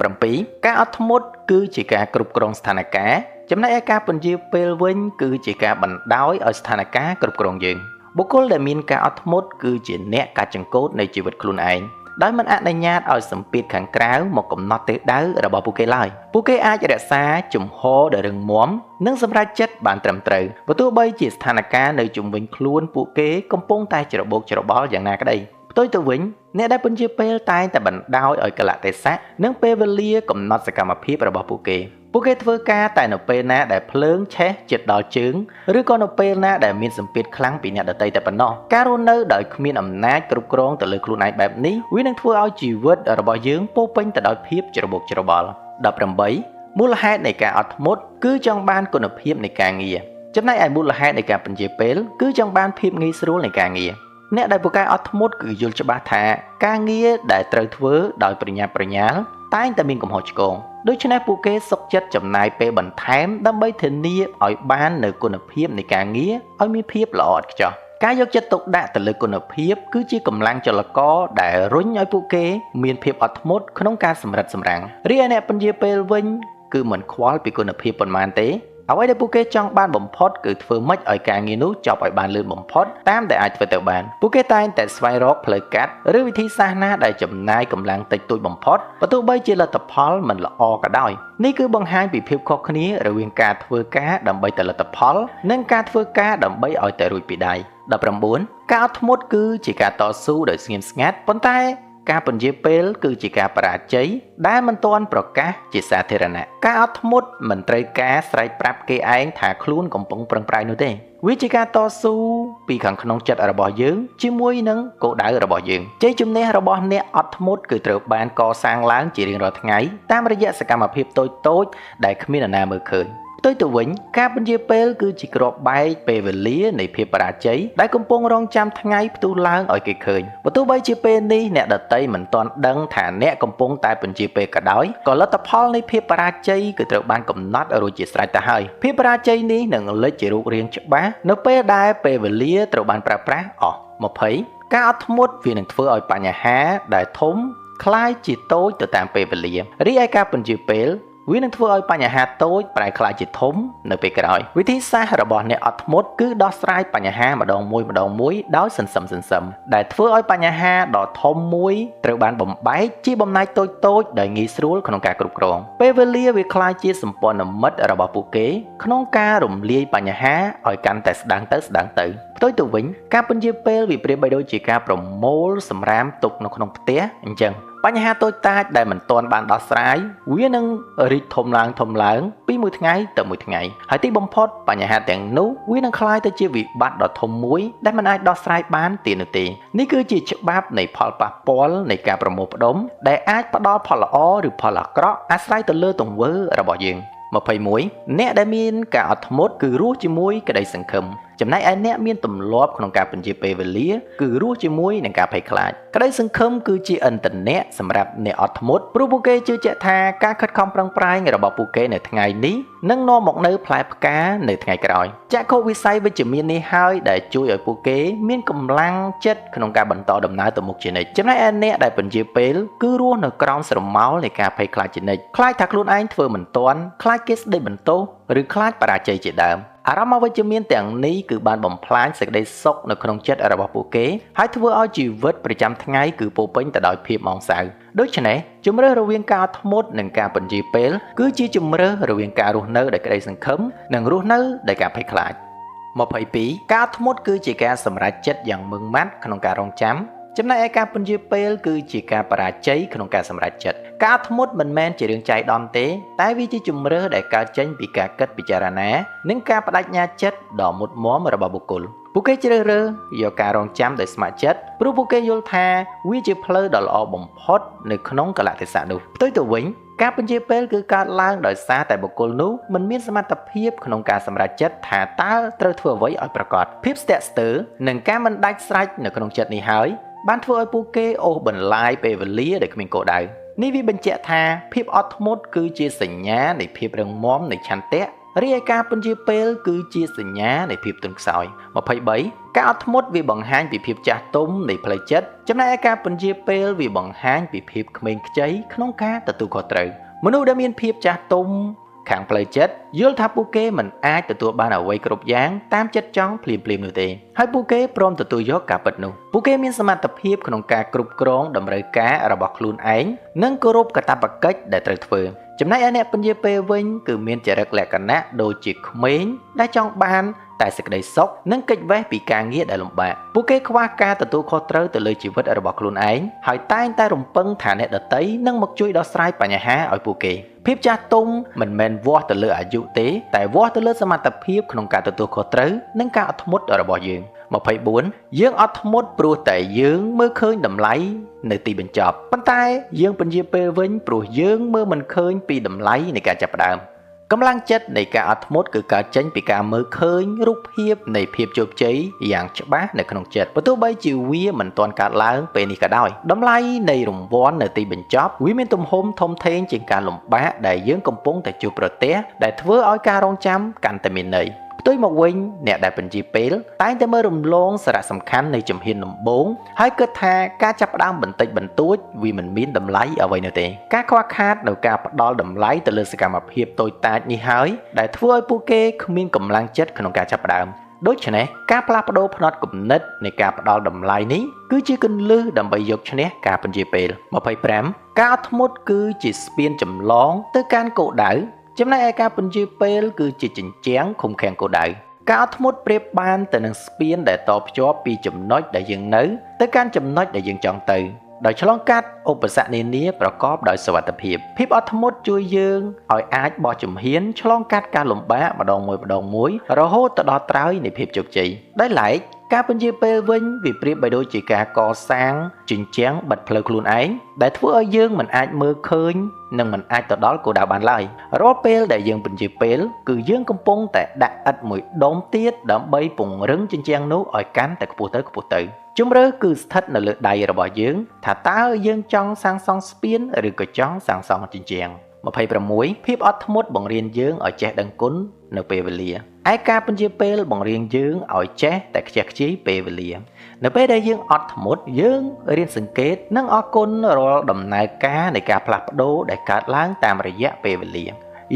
17ការអត់ធ្មត់គឺជាការគ្រប់គ្រងស្ថានភាពចំណែកឯការពន្យាពេលវិញគឺជាការបណ្ដោយឲ្យស្ថានភាពគ្រប់គ្រងយើងបុគ្គលដែលមានការអត់ធ្មត់គឺជាអ្នកកាត់ចង្កូតនៃជីវិតខ្លួនឯងដោយមិនអនុញ្ញាតឲ្យសម្ពាធខាងក្រៅមកកំណត់ទិសដៅរបស់ពួកគេឡើយពួកគេអាចរក្សាជំហរដ៏រឹងមាំនិងសម្រេចចិត្តបានត្រឹមត្រូវបើទោះបីជាស្ថានភាពនៅជុំវិញខ្លួនពួកគេកំពុងតែច្របូកច្របល់យ៉ាងណាក្តីផ្ទុយទៅវិញអ្នកដែលពន្យាពេលតែងតែបណ្ដោយឲ្យកលៈទេសៈនិងពេលវេលាកំណត់សកម្មភាពរបស់ពួកគេធ្វើការតែនៅពេលណាដែលភ្លើងឆេះជិតដល់ជើងឬក៏នៅពេលណាដែលមានសម្ពាធខ្លាំងពីអ្នកដទៃតែប៉ុណ្ណោះការរស់នៅដោយគ្មានអំណាចគ្រប់គ្រងទៅលើខ្លួនឯងបែបនេះវានឹងធ្វើឲ្យជីវិតរបស់យើងពោរពេញទៅដោយភាពច្របូកច្របល់18មូលហេតុនៃការអត់ធ្មត់គឺចង់បានគុណភាពនៃការងារចំណែកឯមូលហេតុនៃការពន្យាពេលគឺចង់បានភាពងាយស្រួលនៃការងារអ្នកដែលពូកែអត់ធ្មត់គឺយល់ច្បាស់ថាការងារដែលត្រូវធ្វើដោយប្រញាប់ប្រញាល់តែងតែមានកំហុសឆ្គងដូច្នេះពួកគេសុខចិត្តចំណាយពេលបន្ថែមដើម្បីធានាឲ្យបាននូវគុណភាពនៃការងារឲ្យមានភាពល្អឥតខ្ចោះការយកចិត្តទុកដាក់ទៅលើគុណភាពគឺជាកម្លាំងចលករដែលរុញឲ្យពួកគេមានភាពអត់ធ្មត់ក្នុងការសម្រិតសម្រាំងរីឯអ្នកពន្យាពេលវិញគឺមិនខ្វល់ពីគុណភាពប៉ុន្មានទេអ្វីដែលពួកគេចង់បានបំផុតគឺធ្វើម៉េចឲ្យការងារនោះចប់ឲ្យបានលឿនបំផុតតាមដែលអាចធ្វើទៅបានពួកគេតែងតែស្វែងរកផ្លូវកាត់ឬវិធីសាស្ត្រណាដែលចំណាយកម្លាំងតិចតួចបំផុតបើទោះបីជាលទ្ធផលមិនល្អក៏ដោយនេះគឺបង្ហាញពីភាពខុសគ្នារវាងការធ្វើការដើម្បីតែលទ្ធផលនិងការធ្វើការដើម្បីឲ្យតែរួចពីដៃ19ការអត់ធ្មត់គឺជាការតស៊ូដោយស្ងៀមស្ងាត់ប៉ុន្តែការពន្យាពេលគឺជាការបរាជ័យដែលមិនទាន់ប្រកាសជាសាធារណៈការអត់ធ្មត់មិនត្រូវការស្រែកប្រាប់គេឯងថាខ្លួនកំពុងប្រឹងប្រែងនោះទេវាជាការតស៊ូពីខាងក្នុងចិត្តរបស់យើងជាមួយនឹងគោលដៅរបស់យើងជ័យជំនះរបស់អ្នកអត់ធ្មត់គឺត្រូវបានកសាងឡើងជារៀងរាល់ថ្ងៃតាមរយៈសកម្មភាពតូចៗដែលគ្មាននរណាមើលឃើញផ្ទុយទៅវិញការពន្យាពេលគឺជាគ្រាប់បែកពេលវេលានៃភាពបរាជ័យដែលកំពុងរងចាំថ្ងៃផ្ទុះឡើងឲ្យគេឃើញបើទោះបីជាពេលនេះអ្នកដតីមិនទាន់ដឹងថាអ្នកកំពុងតែពន្យាពេលក៏ដោយក៏លទ្ធផលនៃភាពបរាជ័យគឺត្រូវបានកំណត់រួចជាស្រេចទៅហើយភាពបរាជ័យនេះនឹងលេចជារូបរាងច្បាស់នៅពេលដែលពេលវេលាត្រូវបានប្រើប្រាស់អស់20ការអត់ធ្មត់វានឹងធ្វើឲ្យបញ្ហាដែលធំคล้ายជាតូចទៅតាមពេលវេលារីឯការពន្យាពេលវានឹងធ្វើឲ្យបញ្ហាតូចប្រែក្លាយជាធំនៅពេលក្រោយវិធីសាស្ត្ររបស់អ្នកអត់ធ្មត់គឺដោះស្រាយបញ្ហាម្ដងមួយដោយសន្សឹមដែលធ្វើឲ្យបញ្ហាដ៏ធំមួយត្រូវបានបំបែកជាបំណែកតូចដែលងាយស្រួលក្នុងការគ្រប់គ្រងពេលវេលាវាក្លាយជាសម្ព័ន្ធមិត្តរបស់ពួកគេក្នុងការរំលាយបញ្ហាឲ្យកាន់តែស្ដាងទៅផ្ទុយទៅវិញការពន្យាពេលវាប្រៀបបីដូចជាការប្រមូលសម្រាមទុកនៅក្នុងផ្ទះអញ្ចឹងបញ្ហាតូចតាចដែលមិនទាន់បានដោះស្រាយវានឹងរីកធំឡើងពីមួយថ្ងៃទៅមួយថ្ងៃហើយទីបំផុតបញ្ហាទាំងនោះវានឹងក្លាយទៅជាវិបត្តិដ៏ធំមួយដែលមិនអាចដោះស្រាយបានទៀតនោះទេនេះគឺជាច្បាប់នៃផលប៉ះពាល់នៃការប្រមូលផ្ដុំដែលអាចផ្ដល់ផលល្អឬផលអាក្រក់អាស្រ័យទៅលើទង្វើរបស់យើង21អ្នកដែលមានការអត់ធ្មត់គឺរស់ជាមួយក្តីសង្ឃឹមចំណែកឯអ្នកមានទម្លាប់ក្នុងការពន្យាពេលវេលាគឺរស់ជាមួយនឹងការភ័យខ្លាចក្តីសង្ឃឹមគឺជាឥន្ធនៈសម្រាប់អ្នកអត់ធ្មត់ព្រោះពួកគេជឿជាក់ថាការខិតខំប្រឹងប្រែងរបស់ពួកគេនៅថ្ងៃនេះនឹងនាំមកនូវផ្លែផ្កានៅថ្ងៃក្រោយចក្ខុវិស័យវិជ្ជមាននេះហើយដែលជួយឲ្យពួកគេមានកម្លាំងចិត្តក្នុងការបន្តដំណើរទៅមុខជានិច្ចចំណែកឯអ្នកដែលពន្យាពេលគឺរស់នៅក្រោមស្រមោលនៃការភ័យខ្លាចជានិច្ចខ្លាចថាខ្លួនឯងធ្វើមិនទាន់ខ្លាចគេស្ដីបន្ទោសឬខ្លាចបរាជ័យជាដើមអារម្មណ៍អវិជ្ជមានទាំងនេះគឺបានបំផ្លាញសេចក្តីសុខនៅក្នុងចិត្តរបស់ពួកគេហើយធ្វើឲ្យជីវិតប្រចាំថ្ងៃគឺពោរពេញទៅដោយភាពម៉ោងសៅដូច្នេះជម្រើសរវាងការអត់ធ្មត់និងការពន្យាពេលគឺជាជម្រើសរវាងការរស់នៅដោយក្តីសង្ឃឹមនិងរស់នៅដោយការភ័យខ្លាច22ការអត់ធ្មត់គឺជាការសម្រេចចិត្តយ៉ាងម៉ឺងម៉ាត់ក្នុងការរងចាំចំណែកឯការពន្យាពេលគឺជាការបរាជ័យក្នុងការសម្រេចចិត្ត ការអត់ធ្មត់មិនមែនជារឿងចៃដន្យទេតែវាជាជំរឿដែលកើតចេញពីការគិតពិចារណានិងការបដិញ្ញាចិត្តដ៏មុតមាំរបស់បុគ្គលពួកគេជ្រើសរើសយកការរងចាំដោយស្ម័គ្រចិត្តព្រោះពួកគេយល់ថាវាជាផ្លូវដ៏ល្អបំផុតនៅក្នុងកលៈទេសៈនោះផ្ទុយទៅវិញការបញ្ជាពេលគឺកើតឡើងដោយសារតែបុគ្គលនោះមិនមានសមត្ថភាពក្នុងការសម្រេចចិត្តថាតើត្រូវធ្វើអ្វីឲ្យប្រកបភាពស្ទាក់ស្ទើរនិងការមិនដាច់ស្រេចនៅក្នុងចិត្តនេះហើយបានធ្វើឲ្យពួកគេអូសបន្លាយពេលវេលាដែលគ្មានគោលដៅនេះវាបញ្ជាក់ថាភាពអត់ធ្មត់គឺជាសញ្ញានៃភាពរឹងមាំនៃឆន្ទៈរីឯការពន្យាពេលគឺជាសញ្ញានៃភាពទន់ខ្សោយ23ការអត់ធ្មត់វាបង្ហាញពីភាពចាស់ទុំនៃផ្លូវចិត្តចំណែកឯការពន្យាពេលវាបង្ហាញពីភាពក្មេងខ្ចីក្នុងការទទួលខុសត្រូវមនុស្សដែលមានភាពចាស់ទុំខាងផ្លូវចិត្តយល់ថាពួកគេមិនអាចទទួលបានអ្វីគ្រប់យ៉ាងតាមចិត្តចង់ភ្លាមៗនោះទេហើយពួកគេព្រមទទួលយកការពិតនោះពួកគេមានសមត្ថភាពក្នុងការគ្រប់គ្រងតម្រូវការរបស់ខ្លួនឯងនិងគោរពកាតព្វកិច្ចដែលត្រូវធ្វើចំណែកឯអ្នកពន្យាពេលវិញគឺមានចរិតលក្ខណៈដូចជាក្មេងដែលចង់បានតែសេចក្តីសុខនិងគេចវេះពីការងារដែលលំបាកពួកគេខ្វះការទទួលខុសត្រូវទៅលើជីវិតរបស់ខ្លួនឯងហើយតែងតែរំពឹងថាអ្នកដទៃនឹងមកជួយដោះស្រាយបញ្ហាឲ្យពួកគេភាពចាស់ទុំមិនមែនវាស់ទៅលើអាយុទេតែវាស់ទៅលើសមត្ថភាពក្នុងការទទួលខុសត្រូវនិងការអត់ធ្មត់របស់យើង24យើងអត់ធ្មត់ព្រោះតែយើងមើលឃើញតម្លៃនៅទីបញ្ចប់ប៉ុន្តែយើងពន្យាពេលវិញព្រោះយើងមើលមិនឃើញពីតម្លៃនៃការចាប់ផ្ដើមកម្លាំងចិត្តនៃការអត់ធ្មត់គឺកើតចេញពីការមើលឃើញរូបភាពនៃភាពជោគជ័យយ៉ាងច្បាស់នៅក្នុងចិត្តបើទោះបីជាវាមិនទាន់កើតឡើងពេលនេះក៏ដោយតម្លៃនៃរង្វាន់នៅទីបញ្ចប់វាមានទំហំធំធេងជាងការលំបាកដែលយើងកំពុងតែជួបប្រទះដែលធ្វើឲ្យការរងចាំកាន់តែមានន័យផ្ទុយមកវិញអ្នកដែលបញ្ជាពេលតែងតែមើលរំលងសារៈសំខាន់នៃជំហានដំបូងហើយគិតថាការចាប់ផ្ដើមបន្តិចបន្តួចវាមិនមានតម្លៃអ្វីនោះទេការខ្វះខាតនៅការផ្ដល់តម្លៃទៅលើសកម្មភាពតូចតាចនេះហើយដែលធ្វើឲ្យពួកគេគ្មានកម្លាំងចិត្តក្នុងការចាប់ផ្ដើមដូច្នេះការផ្លាស់ប្ដូរផ្នត់គំនិតនៃការផ្ដល់តម្លៃនេះគឺជាគន្លឹះដើម្បីយកឈ្នះការបញ្ជាពេល25ការអត់ធ្មត់គឺជាស្ពានចម្លងទៅកាន់គោលដៅចំណែកឯការពន្យាពេលគឺជាជញ្ជាំងឃុំឃាំងគោលដៅការអត់ធ្មត់ប្រៀបបានទៅនឹងស្ពានដែលតភ្ជាប់ពីចំណុចដែលយើងនៅទៅកាន់ចំណុចដែលយើងចង់ទៅដោយឆ្លងកាត់ឧបសគ្គនានាប្រកបដោយសុវត្ថិភាពភាពអត់ធ្មត់ជួយយើងឲ្យអាចបោះជំហានឆ្លងកាត់ការលំបាកម្ដងមួយរហូតទៅដល់ត្រើយនៃភាពជោគជ័យដោយឡែកការពន្យាពេលវិញវាប្រៀបបីដូចជាការកសាងជញ្ជាំងបិទផ្លូវខ្លួនឯងដែលធ្វើឲ្យយើងមិនអាចមើលឃើញនិងមិនអាចទៅដល់គោលដៅបានឡើយរាល់ពេលដែលយើងពន្យាពេលគឺយើងកំពុងតែដាក់ឥដ្ឋមួយដុំទៀតដើម្បីពង្រឹងជញ្ជាំងនោះឲ្យកាន់តែខ្ពស់ទៅជម្រើសគឺស្ថិតនៅលើដៃរបស់យើងថាតើយើងចង់សាងសង់ស្ពានឬក៏ចង់សាងសង់ជញ្ជាំង26ភាពអត់ធ្មត់បង្រៀនយើងឲ្យចេះដឹងគុណនៅពេលវេលាឯការពន្យាពេលបង្រៀនយើងឲ្យចេះតែខ្ជះខ្ជាយពេលវេលានៅពេលដែលយើងអត់ធ្មត់យើងរៀនសង្កេតនិងអរគុណរាល់ដំណើរការនៃការផ្លាស់ប្ដូរដែលកើតឡើងតាមរយៈពេលវេលា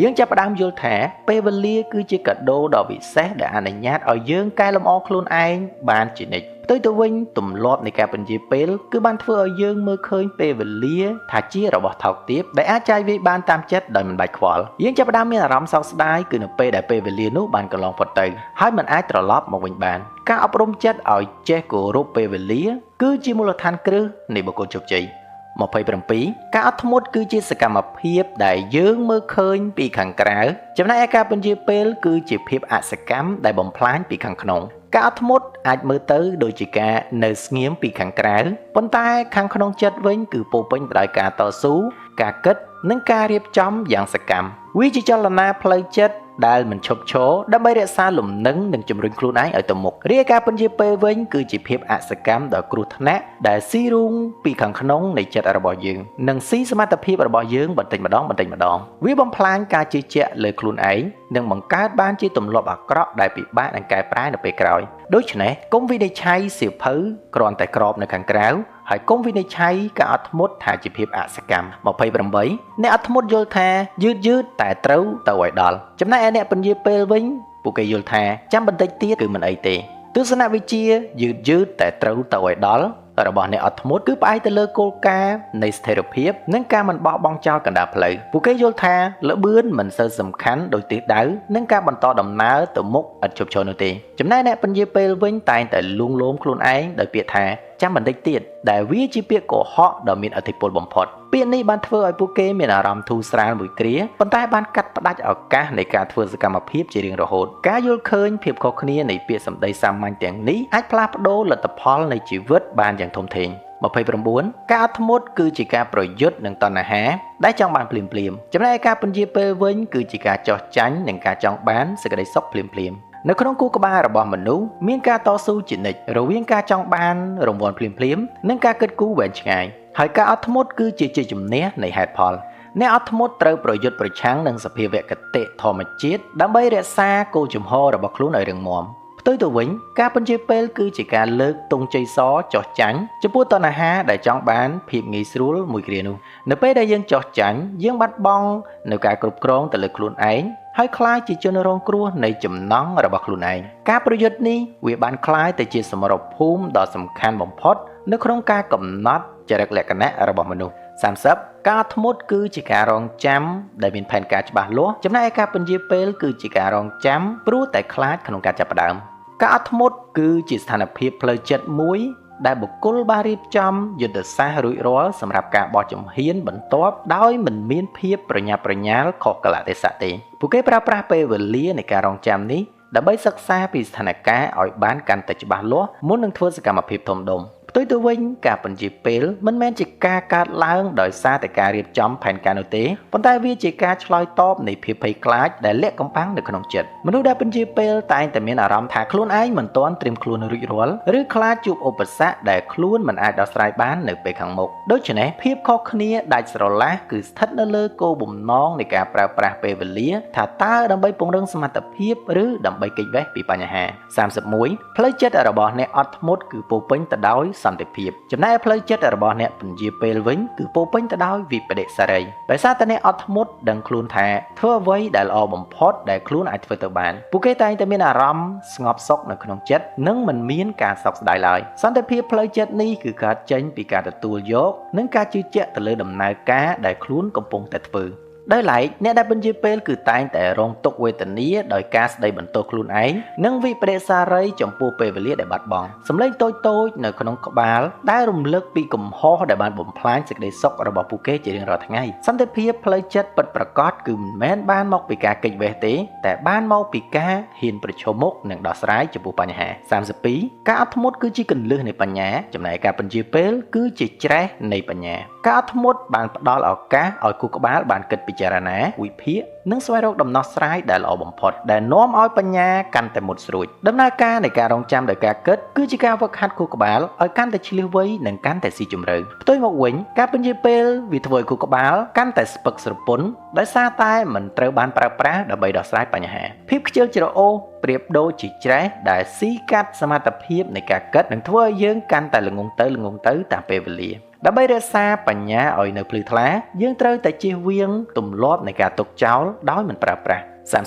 យើងចាប់ផ្ដើមយល់ថាពេលវេលាគឺជាកាដូដ៏វិសេសដែលអនុញ្ញាតឲ្យយើងកែលម្អខ្លួនឯងបានជានិច្ចផ្ទុយទៅវិញទម្លាប់នៃការពន្យាពេលគឺបានធ្វើឲ្យយើងមើលឃើញពេលវេលាថាជារបស់ថោកទាបដែលអាចចាយវាយបានតាមចិត្តដោយមិនបាច់ខ្វល់យើងចាប់ផ្ដើមមានអារម្មណ៍សោកស្ដាយគឺនៅពេលដែលពេលវេលានោះបានកន្លងផុតទៅហើយមិនអាចត្រឡប់មកវិញបានការអប់រំចិត្តឲ្យចេះគោរពពេលវេលាគឺជាមូលដ្ឋានគ្រឹះនៃបុគ្គលជោគជ័យ27ការអត់ធ្មត់គឺជាសកម្មភាពដែលយើងមើលឃើញពីខាងក្រៅចំណែកឯការពន្យាពេលគឺជាភាពអសកម្មដែលបំផ្លាញពីខាងក្នុងការអត់ធ្មត់អាចមើលទៅដូចជាការនៅស្ងៀមពីខាងក្រៅប៉ុន្តែខាងក្នុងចិត្តវិញគឺពោរពេញទៅដោយការតស៊ូការគិតនិងការរៀបចំយ៉ាងសកម្មវាជាចលនាផ្លូវចិត្តដែលមិនឈប់ឈរដើម្បីរក្សាលំនឹងនិងជំរុញខ្លួនឯងឲ្យទៅមុខរីឯការពន្យាពេលវិញគឺជាភាពអសកម្មដ៏គ្រោះថ្នាក់ដែលស៊ីរូងពីខាងក្នុងនៃចិត្តរបស់យើងនិងស៊ីសមត្ថភាពរបស់យើងបន្តិចម្ដងវាបំផ្លាញការជឿជាក់លើខ្លួនឯងនិងបង្កើតបានជាទម្លាប់អាក្រក់ដែលពិបាកនឹងកែប្រែនៅពេលក្រោយដូច្នេះកុំវិនិច្ឆ័យសៀវភៅគ្រាន់តែក្របនៅខាងក្រៅហើយកុំវិនិច្ឆ័យការអត់ធ្មត់ថាជាភាពអសកម្ម28អ្នកអត់ធ្មត់យល់ថាយឺតតែត្រូវទៅឲ្យដល់ចំណែកឯអ្នកពន្យាពេលវិញពួកគេយល់ថាចាំបន្តិចទៀតគឺមិនអីទេទស្សនវិជ្ជាយឺតតែត្រូវទៅឲ្យដល់របស់អ្នកអត់ធ្មត់គឺផ្អែកទៅលើគោលការណ៍នៃស្ថិរភាពនិងការមិនបោះបង់ចោលកណ្ដាលផ្លូវពួកគេយល់ថាល្បឿនមិនសូវសំខាន់ដោយទិសដៅនិងការបន្តដំណើរទៅមុខឥតឈប់ឈរនោះទេចំណែកអ្នកពន្យាពេលវិញតែងតែលួងលោមខ្លួនឯងដោយពាក្យថា ចាំបន្តិចទៀតដែលវាជាពាក្យកុហកដ៏មានឥទ្ធិពលបំផុតពាក្យនេះបានធ្វើឲ្យពួកគេមានអារម្មណ៍ធូរស្រាលមួយគ្រាប៉ុន្តែបានកាត់ផ្តាច់ឱកាសនៃការធ្វើសកម្មភាពជារៀងរហូតការយល់ឃើញភាពខុសគ្នានៃពាក្យសម្ដីសាមញ្ញទាំងនេះអាចផ្លាស់ប្ដូរលទ្ធផលនៃជីវិតបានយ៉ាងធំធេង29ការអត់ធ្មត់គឺជាការប្រយុទ្ធនឹងតណ្ហាដែលចង់បានភ្លាមៗចំណែកការពន្យាពេលវិញគឺជាការចោះចាញ់និងការចង់បានសេចក្តីសុខភ្លាមៗនៅក្នុងគូក្បាលរបស់មនុស្សមានការតស៊ូជានិច្ចរវាងការចង់បានរង្វាន់ភ្លាមៗនិងការគិតគូរវែងឆ្ងាយហើយការអត់ធ្មត់គឺជាជ័យជំនះនៃហេតុផលអ្នកអត់ធ្មត់ត្រូវប្រយុទ្ធប្រឆាំងនឹងសភាវគតិធម្មជាតិដើម្បីរក្សាគោលជំហររបស់ខ្លួនឲ្យរឹងមាំផ្ទុយទៅវិញការពន្យាពេលគឺជាការលើកទង់ជ័យសចោះចាញ់ចំពោះតណ្ហាដែលចង់បានភាពងាយស្រួលមួយគ្រានោះនៅពេលដែលយើងចោះចាញ់យើងបាត់បង់នៅការគ្រប់គ្រងទៅលើខ្លួនឯងហើយคล้ายជាជនរងគ្រោះនៃចំណង់របស់ខ្លួនឯងការប្រយុទ្ធនេះវាបានคล้ายទៅជាសមរភូមិដ៏សំខាន់បំផុតនៅក្នុងការកំណត់ចរិតលក្ខណៈរបស់មនុស្ស30ការអត់ធ្មត់គឺជាការរងចាំដែលមានផែនការច្បាស់លាស់ចំណែកឯការពន្យាពេលគឺជាការរងចាំព្រោះតែខ្លាចក្នុងការចាប់ផ្ដើមការអត់ធ្មត់គឺជាស្ថានភាពផ្លូវចិត្តមួយដែលបុគ្គលបានរៀបចំយុទ្ធសាស្ត្ររួចរាល់សម្រាប់ការបោះជំហានបន្ទាប់ដោយមិនមានភាពប្រញាប់ប្រញាល់ខុសកលៈទេសៈទេពួកគេប្រើប្រាស់ពេលវេលានៃការរងចាំនេះដើម្បីសិក្សាពីស្ថានភាពឲ្យបានកាន់តែច្បាស់លាស់មុននឹងធ្វើសកម្មភាពធំដុំផ្ទុយទៅវិញការពន្យាពេលមិនមែនជាការកើតឡើងដោយសារតែការរៀបចំផែនការនោះទេប៉ុន្តែវាជាការឆ្លើយតបនៃភាពភ័យខ្លាចដែលលាក់កំបាំងនៅក្នុងចិត្តមនុស្សដែលពន្យាពេលតែងតែមានអារម្មណ៍ថាខ្លួនឯងមិនទាន់ត្រៀមខ្លួនរួចរាល់ឬខ្លាចជួបឧបសគ្គដែលខ្លួនមិនអាចដោះស្រាយបាននៅពេលខាងមុខដូច្នេះភាពខុសគ្នាដាច់ស្រឡះគឺស្ថិតនៅលើគោលបំណងនៃការប្រើប្រាស់ពេលវេលាថាតើដើម្បីពង្រឹងសមត្ថភាពឬដើម្បីគេចវេះពីបញ្ហា31ផ្លូវចិត្តរបស់អ្នកអត់ធ្មត់គឺពោរពេញទៅដោយសន្តិភាពចំណែកផ្លូវចិត្តរបស់អ្នកពន្យាពេលវិញគឺពោរពេញទៅដោយវិបដិសារីដោយសារតែអ្នកអត់ធ្មត់ដឹងខ្លួនថាធ្វើអ្វីដែលល្អបំផុតដែលខ្លួនអាចធ្វើទៅបានពួកគេតែងតែមានអារម្មណ៍ស្ងប់សុខនៅក្នុងចិត្តនិងមិនមានការសោកស្ដាយឡើយសន្តិភាពផ្លូវចិត្តនេះគឺកើតចេញពីការទទួលយកនិងការជឿជាក់ទៅលើដំណើរការដែលខ្លួនកំពុងតែធ្វើដោយឡែកអ្នកដែលពន្យាពេលគឺតែងតែរងទុក្ខវេទនាដោយការស្ដីបន្ទោសខ្លួនឯងនិងវិបដិសារីចំពោះពេលវេលាដែលបាត់បង់សម្លេងតូចៗនៅក្នុងក្បាលដែលរំលឹកពីកំហុសដែលបានបំផ្លាញសេចក្តីសុខរបស់ពួកគេជារៀងរាល់ថ្ងៃសន្តិភាពផ្លូវចិត្តពិតប្រាកដគឺមិនមែនបានមកពីការគេចវេះទេតែបានមកពីការហ៊ានប្រឈមមុខនិងដោះស្រាយចំពោះបញ្ហា32ការអត់ធ្មត់គឺជាគន្លឹះនៃបញ្ញាចំណែកការពន្យាពេលគឺជាច្រេះនៃបញ្ញាការអត់ធ្មត់បានផ្ដល់ឱកាសឲ្យគូក្បាលបានគិតពិចារណាវិភាគនិងស្វែងរកដំណោះស្រាយដែលល្អបំផុតដែលនាំឲ្យបញ្ញាកាន់តែមុតស្រួចដំណើរការនៃការរងចាំដោយការគិតគឺជាការហ្វឹកហាត់គូក្បាលឲ្យកាន់តែឈ្លាសវៃនិងកាន់តែស៊ីជម្រៅផ្ទុយមកវិញការពន្យាពេលវាធ្វើឲ្យគូក្បាលកាន់តែស្ពឹកស្រពន់ដោយសារតែមិនត្រូវបានប្រើប្រាស់ដើម្បីដោះស្រាយបញ្ហាភាពខ្ជិលច្រអូសប្រៀបដូចជាច្រេះដែលស៊ីកាត់សមត្ថភាពនៃការគិតនិងធ្វើឲ្យយើងកាន់តែល្ងងទៅតាមពេលវេលាដើម្បីរក្សាបញ្ញាឲ្យនៅភ្លឺថ្លាយើងត្រូវតែជៀសវាងទម្លាប់នៃការទុកចោលដោយមិនប្រើប្រាស់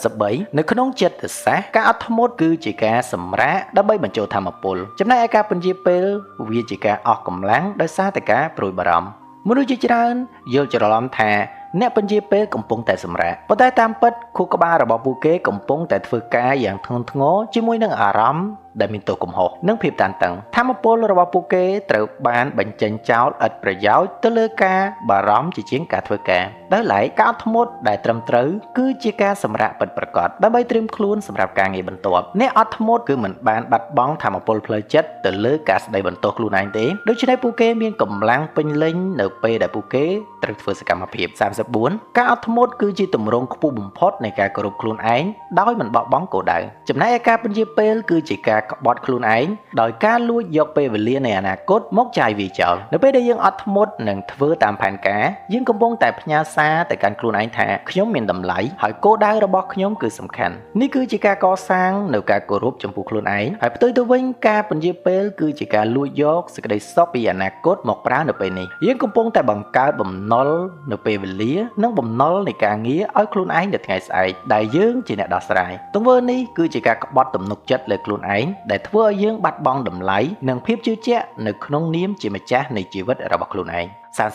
33នៅក្នុងចិត្តសាស្ត្រការអត់ធ្មត់គឺជាការសម្រាកដើម្បីបញ្ចូលធម៌ពលចំណែកឯការពន្យាពេលវាជាការអស់កម្លាំងដោយសារតែការព្រួយបារម្ភមនុស្សជាច្រើនយល់ច្រឡំថាអ្នកពន្យាពេលកំពុងតែសម្រាកប៉ុន្តែតាមពិតខួរក្បាលរបស់ពួកគេកំពុងតែធ្វើការយ៉ាងធ្ងន់ធ្ងរជាមួយនឹងអារម្មណ៍ដែលមានទោសកំហុសនិងភាពតានតឹងធម៌ពលរបស់ពួកគេត្រូវបានបញ្ចេញចោលឥតប្រយោជន៍ទៅលើការបារម្ភជាជាងការធ្វើការដោយឡែកការអត់ធ្មត់ដែលត្រឹមត្រូវគឺជាការសម្រាកពិតប្រាកដដើម្បីត្រៀមខ្លួនសម្រាប់ការងារបន្ទាប់អ្នកអត់ធ្មត់គឺមិនបានបាត់បង់ធម៌ពលផ្លូវចិត្តទៅលើការស្ដីបន្ទោសខ្លួនឯងទេដូច្នេះពួកគេមានកម្លាំងពេញលេញនៅពេលដែលពួកគេត្រូវធ្វើសកម្មភាព34ការអត់ធ្មត់គឺជាទម្រង់ខ្ពស់បំផុតនៃការគោរពខ្លួនឯងដោយមិនបោះបង់គោលដៅចំណែកឯការពន្យាពេលគឺជាការក្បត់ខ្លួនឯងដោយការលួចយកពេលវេលានៃអនាគតមកចាយវាចោលនៅពេលដែលយើងអត់ធ្មត់និងធ្វើតាមផែនការយើងកំពុងតែផ្ញើសារទៅកាន់ខ្លួនឯងថាខ្ញុំមានតម្លៃហើយគោលដៅរបស់ខ្ញុំគឺសំខាន់នេះគឺជាការកសាងនៅការគោរពចំពោះខ្លួនឯងហើយផ្ទុយទៅវិញការពន្យាពេលគឺជាការលួចយកសេចក្តីសុខពីអនាគតមកប្រើនៅពេលនេះយើងកំពុងតែបង្កើតបំណុលនៅពេលវេលានិងបំណុលនៃការងារឲ្យខ្លួនឯងនៅថ្ងៃស្អែកដែលយើងជាអ្នកដោះស្រាយទង្វើនេះគឺជាការក្បត់ទំនុកចិត្តលើខ្លួនឯងដែលធ្វើឲ្យយើងបាត់បង់តម្លៃនិងភាពជឿជាក់នៅក្នុងនាមជាម្ចាស់នៃជីវិតរបស់ខ្លួនឯង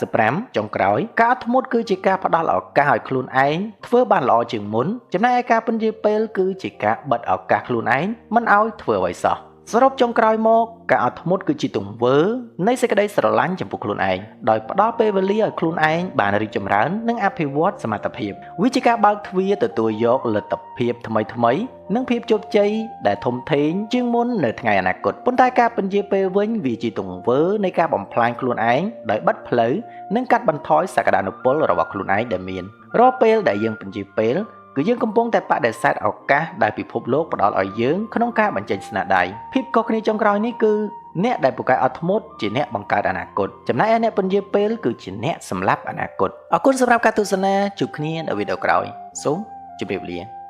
35ចុងក្រោយការអត់ធ្មត់គឺជាការផ្ដល់ឱកាសឲ្យខ្លួនឯងធ្វើបានល្អជាងមុនចំណែកឯការពន្យាពេលគឺជាការបិទឱកាសខ្លួនឯងមិនឲ្យធ្វើអ្វីសោះ សរុបចុងក្រោយមកការអត់ធ្មត់គឺជាទង្វើនៃសេចក្តីស្រឡាញ់ចំពោះខ្លួនឯងដោយផ្ដល់ពេលវេលាឲ្យខ្លួនឯងបានរីកចម្រើននិងអភិវឌ្ឍសមត្ថភាពវាជាការបើកទ្វារទទួលយកលទ្ធភាពថ្មីៗនិងភាពជោគជ័យដែលធំធេងជាងមុននៅថ្ងៃអនាគតប៉ុន្តែការពន្យាពេលវិញវាជាទង្វើនៃការបំផ្លាញខ្លួនឯងដោយបិទផ្លូវនិងកាត់បន្ថយសក្តានុពលរបស់ខ្លួនឯងដែលមានរាល់ពេលដែលយើងពន្យាពេលគឺយើងកំពុងតែបដិសេធឱកាសដែលពិភពលោកផ្ដល់ឲ្យយើងក្នុងការបញ្ចេញស្នាដៃភាពខុសគ្នាចុងក្រោយនេះគឺអ្នកដែលពូកែអត់ធ្មត់ជាអ្នកបង្កើតអនាគតចំណែកឯអ្នកពន្យាពេលគឺជាអ្នកសម្លាប់អនាគតអរគុណសម្រាប់ការទស្សនាជួបគ្នានៅវីដេអូក្រោយសូមជម្រាបលា